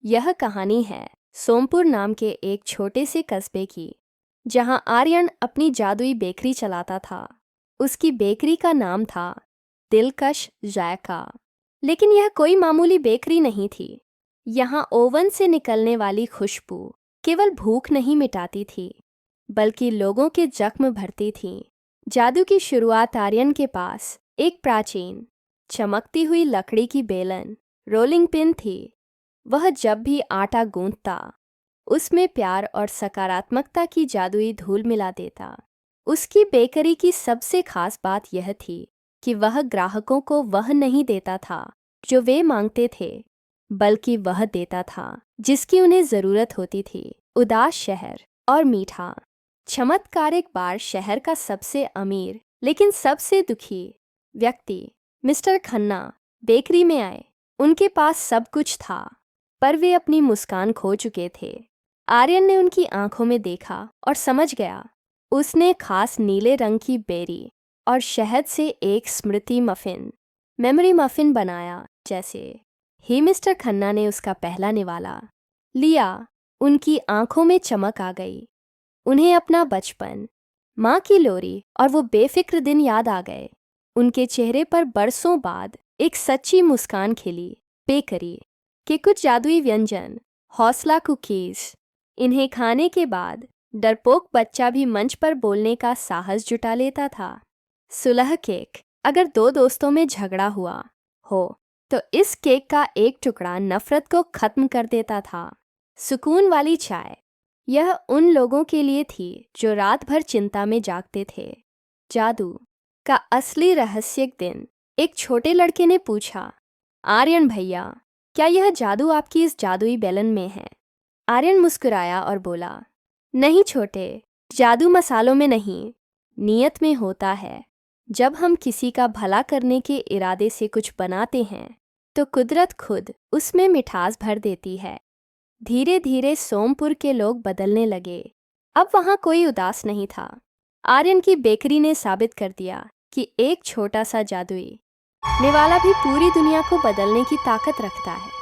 यह कहानी है सोमपुर नाम के एक छोटे से कस्बे की, जहां आर्यन अपनी जादुई बेकरी चलाता था। उसकी बेकरी का नाम था दिलकश जायका। लेकिन यह कोई मामूली बेकरी नहीं थी। यहाँ ओवन से निकलने वाली खुशबू केवल भूख नहीं मिटाती थी, बल्कि लोगों के जख्म भरती थी। जादू की शुरुआत आर्यन के पास एक प्राचीन चमकती हुई लकड़ी की बेलन रोलिंग पिन थी। वह जब भी आटा गूंथता, उसमें प्यार और सकारात्मकता की जादुई धूल मिला देता। उसकी बेकरी की सबसे खास बात यह थी कि वह ग्राहकों को वह नहीं देता था जो वे मांगते थे, बल्कि वह देता था जिसकी उन्हें ज़रूरत होती थी। उदास शहर और मीठा। चमत्कारिक बार शहर का सबसे अमीर लेकिन सबसे दुखी व्यक्ति मिस्टर खन्ना बेकरी में आए। उनके पास सब कुछ था, पर वे अपनी मुस्कान खो चुके थे। आर्यन ने उनकी आंखों में देखा और समझ गया। उसने खास नीले रंग की बेरी और शहद से एक स्मृति मफ़िन, मेमोरी मफ़िन बनाया। जैसे ही मिस्टर खन्ना ने उसका पहला निवाला लिया, उनकी आंखों में चमक आ गई। उन्हें अपना बचपन, माँ की लोरी और वो बेफिक्र दिन याद आ गए। उनके चेहरे पर बरसों बाद एक सच्ची मुस्कान खिली। बेकरी के कुछ जादुई व्यंजन, हौसला कुकीज़, इन्हें खाने के बाद डरपोक बच्चा भी मंच पर बोलने का साहस जुटा लेता था। सुलह केक। अगर दो दोस्तों में झगड़ा हुआ हो तो इस केक का एक टुकड़ा नफरत को खत्म कर देता था। सुकून वाली चाय। यह उन लोगों के लिए थी जो रात भर चिंता में जागते थे। जादू का असली रहस्यिक दिन। एक छोटे लड़के ने पूछा, आर्यन भैया, क्या यह जादू आपकी इस जादुई बेलन में है? आर्यन मुस्कुराया और बोला, नहीं छोटे, जादू मसालों में नहीं, नीयत में होता है। जब हम किसी का भला करने के इरादे से कुछ बनाते हैं, तो कुदरत खुद उसमें मिठास भर देती है। धीरे धीरे सोमपुर के लोग बदलने लगे। अब वहाँ कोई उदास नहीं था। आर्यन की बेकरी ने साबित कर दिया कि एक छोटा सा जादुई निवाला भी पूरी दुनिया को बदलने की ताकत रखता है।